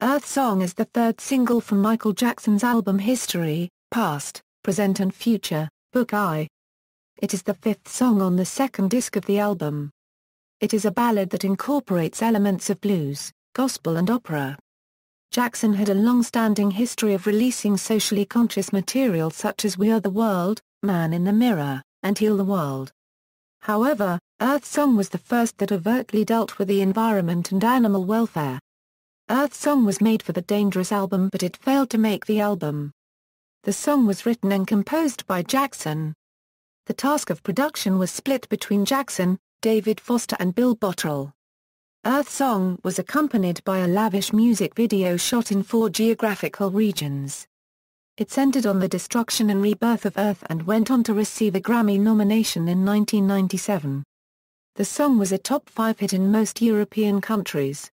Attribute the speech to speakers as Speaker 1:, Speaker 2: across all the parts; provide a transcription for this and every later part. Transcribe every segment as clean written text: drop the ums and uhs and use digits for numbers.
Speaker 1: Earth Song is the third single from Michael Jackson's album History, Past, Present and Future, Book I. It is the fifth song on the second disc of the album. It is a ballad that incorporates elements of blues, gospel and opera. Jackson had a long-standing history of releasing socially conscious material such as We Are the World, Man in the Mirror, and Heal the World. However, Earth Song was the first that overtly dealt with the environment and animal welfare. Earth Song was made for the Dangerous album but it failed to make the album. The song was written and composed by Jackson. The task of production was split between Jackson, David Foster and Bill Bottrell. Earth Song was accompanied by a lavish music video shot in 4 geographical regions. It centered on the destruction and rebirth of Earth and went on to receive a Grammy nomination in 1997. The song was a top 5 hit in most European countries.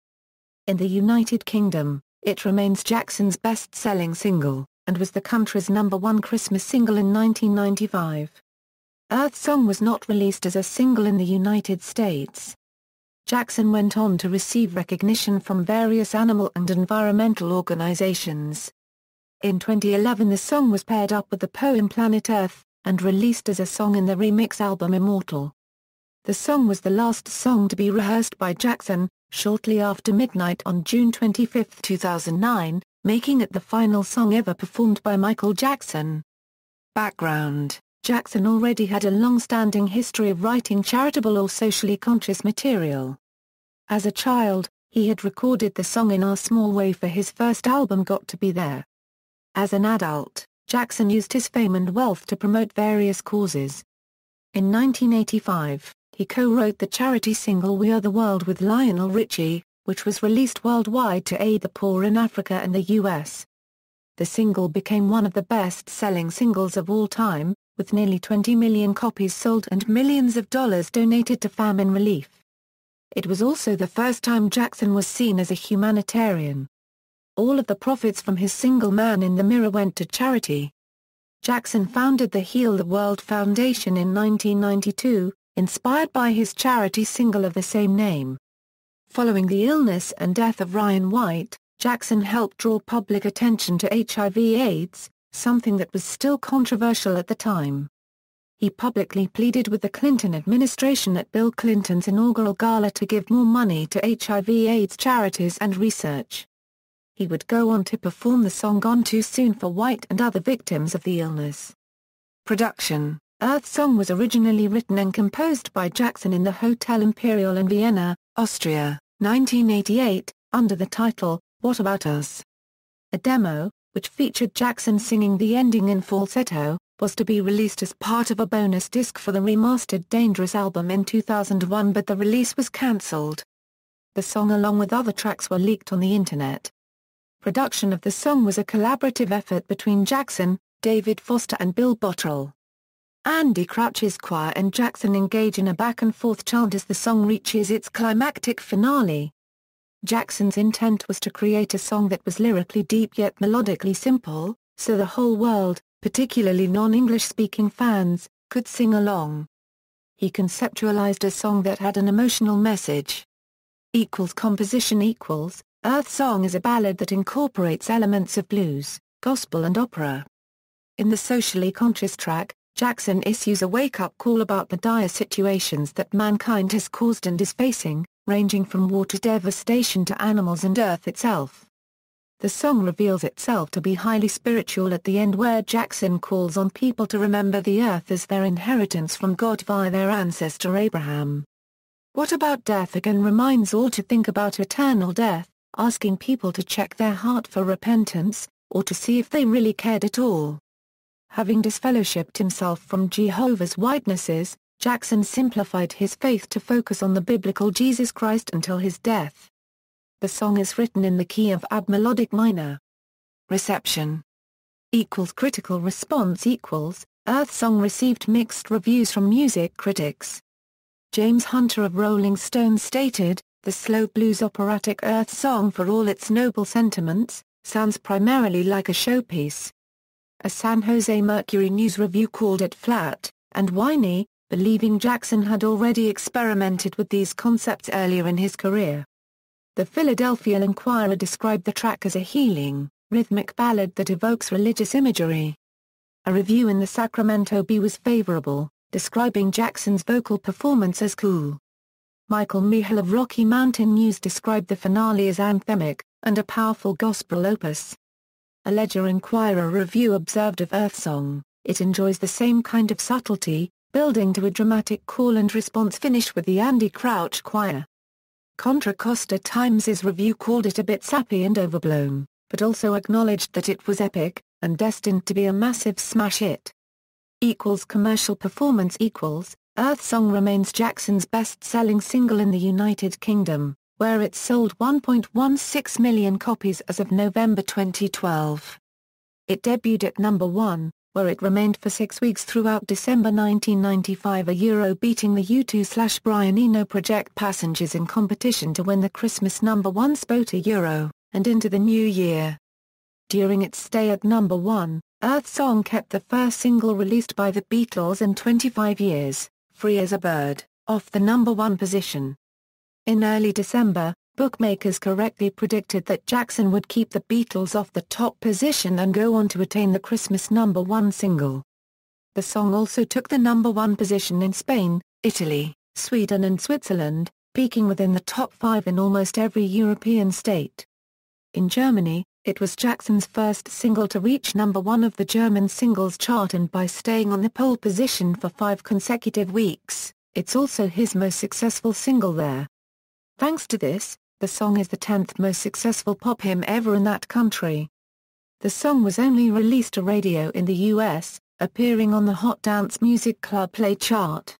Speaker 1: In the United Kingdom, it remains Jackson's best-selling single, and was the country's #1 Christmas single in 1995. Earth Song was not released as a single in the United States. Jackson went on to receive recognition from various animal and environmental organizations. In 2011 the song was paired up with the poem Planet Earth, and released as a song in the remix album Immortal. The song was the last song to be rehearsed by Jackson, shortly after midnight on June 25, 2009, making it the final song ever performed by Michael Jackson. Background: Jackson already had a long-standing history of writing charitable or socially conscious material. As a child, he had recorded the song In Our Small Way for his first album Got to Be There. As an adult, Jackson used his fame and wealth to promote various causes. In 1985, he co-wrote the charity single We Are the World with Lionel Richie, which was released worldwide to aid the poor in Africa and the U.S. The single became one of the best-selling singles of all time, with nearly 20 million copies sold and millions of dollars donated to famine relief. It was also the first time Jackson was seen as a humanitarian. All of the profits from his single Man in the Mirror went to charity. Jackson founded the Heal the World Foundation in 1992, inspired by his charity single of the same name. Following the illness and death of Ryan White, Jackson helped draw public attention to HIV/AIDS, something that was still controversial at the time. He publicly pleaded with the Clinton administration at Bill Clinton's inaugural gala to give more money to HIV/AIDS charities and research. He would go on to perform the song Gone Too Soon for White and other victims of the illness. Production: Earth Song was originally written and composed by Jackson in the Hotel Imperial in Vienna, Austria, 1988, under the title, What About Us? A demo, which featured Jackson singing the ending in falsetto, was to be released as part of a bonus disc for the remastered Dangerous album in 2001 but the release was cancelled. The song along with other tracks were leaked on the internet. Production of the song was a collaborative effort between Jackson, David Foster and Bill Bottrell. Andy Crouch's choir and Jackson engage in a back-and-forth chant as the song reaches its climactic finale. Jackson's intent was to create a song that was lyrically deep yet melodically simple, so the whole world, particularly non-English-speaking fans, could sing along. He conceptualized a song that had an emotional message. Composition Earth Song is a ballad that incorporates elements of blues, gospel and opera. In the socially conscious track, Jackson issues a wake-up call about the dire situations that mankind has caused and is facing, ranging from water devastation to animals and Earth itself. The song reveals itself to be highly spiritual at the end where Jackson calls on people to remember the Earth as their inheritance from God via their ancestor Abraham. What About Death again reminds all to think about eternal death, asking people to check their heart for repentance, or to see if they really cared at all. Having disfellowshipped himself from Jehovah's Witnesses, Jackson simplified his faith to focus on the biblical Jesus Christ until his death. The song is written in the key of Ab melodic minor. Reception Critical response Earth Song received mixed reviews from music critics. James Hunter of Rolling Stone stated, "The slow blues operatic Earth Song, for all its noble sentiments, sounds primarily like a showpiece." A San Jose Mercury News review called it flat and whiny, believing Jackson had already experimented with these concepts earlier in his career. The Philadelphia Inquirer described the track as a healing, rhythmic ballad that evokes religious imagery. A review in the Sacramento Bee was favorable, describing Jackson's vocal performance as cool. Michael Michel of Rocky Mountain News described the finale as anthemic, and a powerful gospel opus. A Ledger Inquirer review observed of Earth Song, "It enjoys the same kind of subtlety, building to a dramatic call and response finish with the Andy Crouch Choir." Contra Costa Times' review called it a bit sappy and overblown, but also acknowledged that it was epic, and destined to be a massive smash hit. Commercial performance Earth Song remains Jackson's best-selling single in the United Kingdom, where it sold 1.16 million copies as of November 2012. It debuted at number 1, where it remained for 6 weeks throughout December 1995, beating the U2/Brian Eno Project Passengers in competition to win the Christmas number 1 spot and into the new year. During its stay at number 1, Earth Song kept the first single released by the Beatles in 25 years, Free as a Bird, off the number 1 position. In early December, bookmakers correctly predicted that Jackson would keep the Beatles off the top position and go on to attain the Christmas number 1 single. The song also took the number 1 position in Spain, Italy, Sweden and Switzerland, peaking within the top 5 in almost every European state. In Germany, it was Jackson's first single to reach number 1 of the German singles chart, and by staying on the pole position for 5 consecutive weeks, it's also his most successful single there. Thanks to this, the song is the 10th most successful pop hymn ever in that country. The song was only released to radio in the US, appearing on the Hot Dance Music Club Play chart.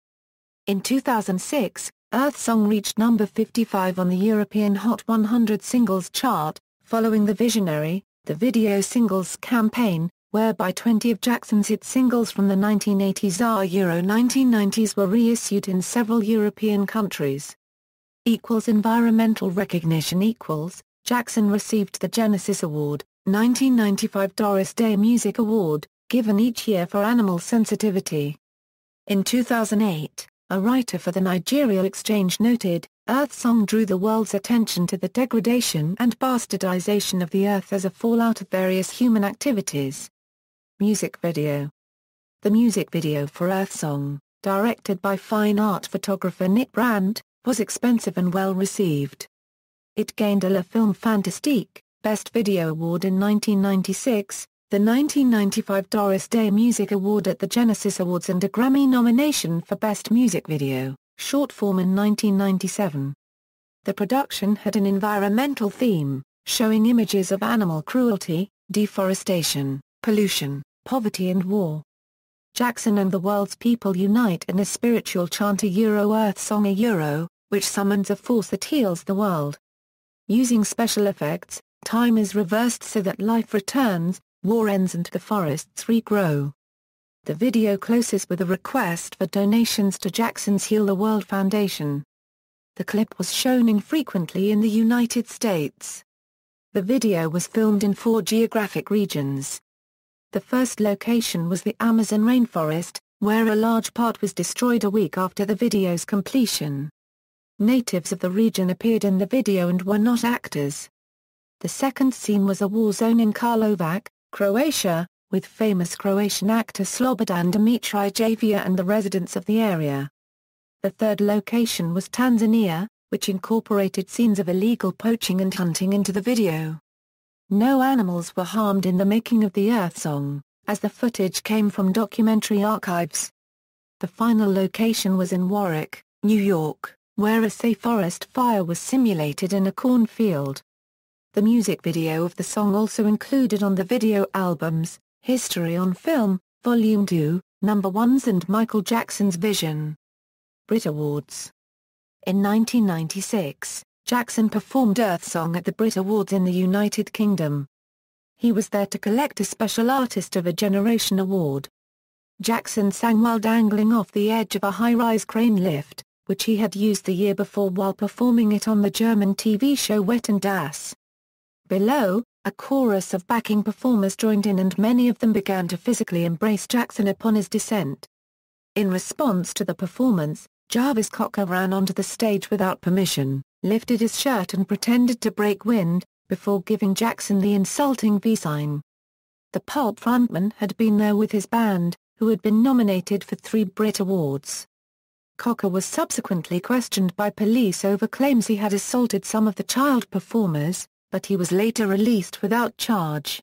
Speaker 1: In 2006, Earth Song reached number 55 on the European Hot 100 Singles chart, following the Visionary, the video singles campaign, whereby 20 of Jackson's hit singles from the 1980s or 1990s were reissued in several European countries. Environmental recognition Jackson received the Genesis Award, 1995 Doris Day Music Award, given each year for animal sensitivity. In 2008, a writer for the Nigeria Exchange noted, Earth Song drew the world's attention to the degradation and bastardization of the earth as a fallout of various human activities. Music video. The music video for Earth Song, directed by fine art photographer Nick Brandt, was expensive and well received. It gained a La Film Fantastique Best Video Award in 1996, the 1995 Doris Day Music Award at the Genesis Awards, and a Grammy nomination for Best Music Video, Short Form in 1997. The production had an environmental theme, showing images of animal cruelty, deforestation, pollution, poverty and war. Jackson and the world's people unite in a spiritual chant Earth Song which summons a force that heals the world. Using special effects, time is reversed so that life returns, war ends and the forests regrow. The video closes with a request for donations to Jackson's Heal the World Foundation. The clip was shown infrequently in the United States. The video was filmed in 4 geographic regions. The first location was the Amazon rainforest, where a large part was destroyed a week after the video's completion. Natives of the region appeared in the video and were not actors. The second scene was a war zone in Karlovac, Croatia, with famous Croatian actor Slobodan Dimitrijević and the residents of the area. The third location was Tanzania, which incorporated scenes of illegal poaching and hunting into the video. No animals were harmed in the making of the Earth Song, as the footage came from documentary archives. The final location was in Warwick, New York, where a safe forest fire was simulated in a cornfield. The music video of the song also included on the video albums, History on Film, Volume 2, Number Ones and Michael Jackson's Vision. Brit Awards. In 1996, Jackson performed Earth Song at the Brit Awards in the United Kingdom. He was there to collect a Special Artist of a Generation award. Jackson sang while dangling off the edge of a high-rise crane lift, which he had used the year before while performing it on the German TV show Wetten Das. Below, a chorus of backing performers joined in and many of them began to physically embrace Jackson upon his descent. In response to the performance, Jarvis Cocker ran onto the stage without permission, lifted his shirt and pretended to break wind, before giving Jackson the insulting V sign. The Pulp frontman had been there with his band, who had been nominated for 3 Brit Awards. Cocker was subsequently questioned by police over claims he had assaulted some of the child performers, but he was later released without charge.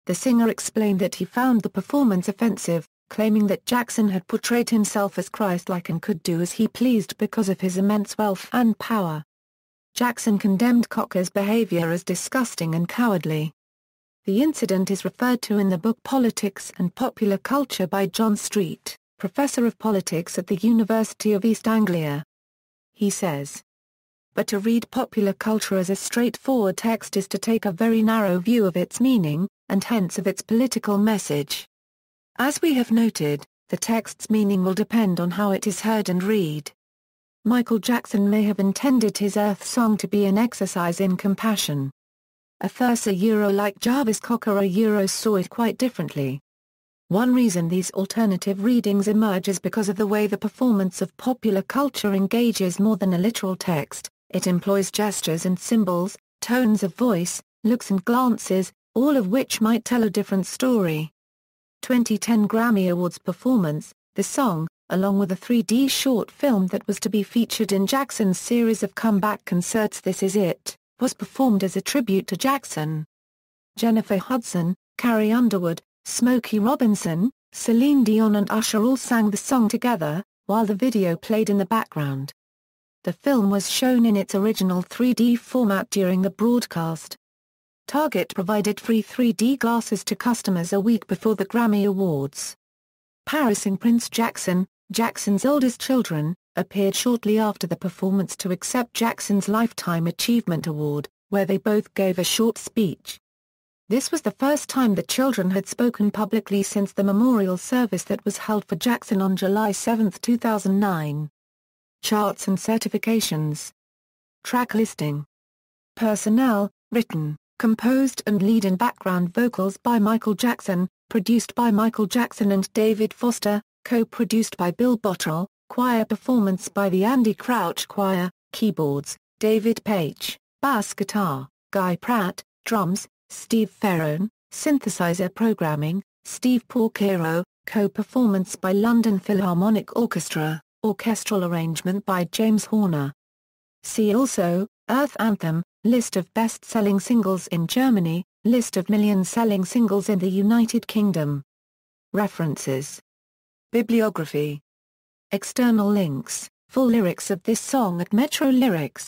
Speaker 1: The singer explained that he found the performance offensive, claiming that Jackson had portrayed himself as Christ-like and could do as he pleased because of his immense wealth and power. Jackson condemned Cocker's behavior as disgusting and cowardly. The incident is referred to in the book Politics and Popular Culture by John Street, professor of politics at the University of East Anglia. He says, "But to read popular culture as a straightforward text is to take a very narrow view of its meaning, and hence of its political message. As we have noted, the text's meaning will depend on how it is heard and read." Michael Jackson may have intended his Earth song to be an exercise in compassion. Like Jarvis Cocker saw it quite differently. One reason these alternative readings emerge is because of the way the performance of popular culture engages more than a literal text. It employs gestures and symbols, tones of voice, looks and glances, all of which might tell a different story. 2010 Grammy Awards performance, the song, along with a 3D short film that was to be featured in Jackson's series of comeback concerts This Is It, was performed as a tribute to Jackson. Jennifer Hudson, Carrie Underwood, Smokey Robinson, Celine Dion and Usher all sang the song together, while the video played in the background. The film was shown in its original 3D format during the broadcast. Target provided free 3D glasses to customers a week before the Grammy Awards. Paris and Prince Jackson, Jackson's oldest children, appeared shortly after the performance to accept Jackson's Lifetime Achievement Award, where they both gave a short speech. This was the first time the children had spoken publicly since the memorial service that was held for Jackson on July 7, 2009. Charts and certifications. Track listing. Personnel, written, composed and lead and background vocals by Michael Jackson, produced by Michael Jackson and David Foster, co-produced by Bill Bottrell, choir performance by the Andy Crouch Choir, keyboards, David Page, bass guitar, Guy Pratt, drums, Steve Ferrone, synthesizer programming, Steve Porcaro, co-performance by London Philharmonic Orchestra, orchestral arrangement by James Horner. See also, Earth Anthem, list of best-selling singles in Germany, list of million-selling singles in the United Kingdom. References. Bibliography. External links, full lyrics of this song at Metro Lyrics.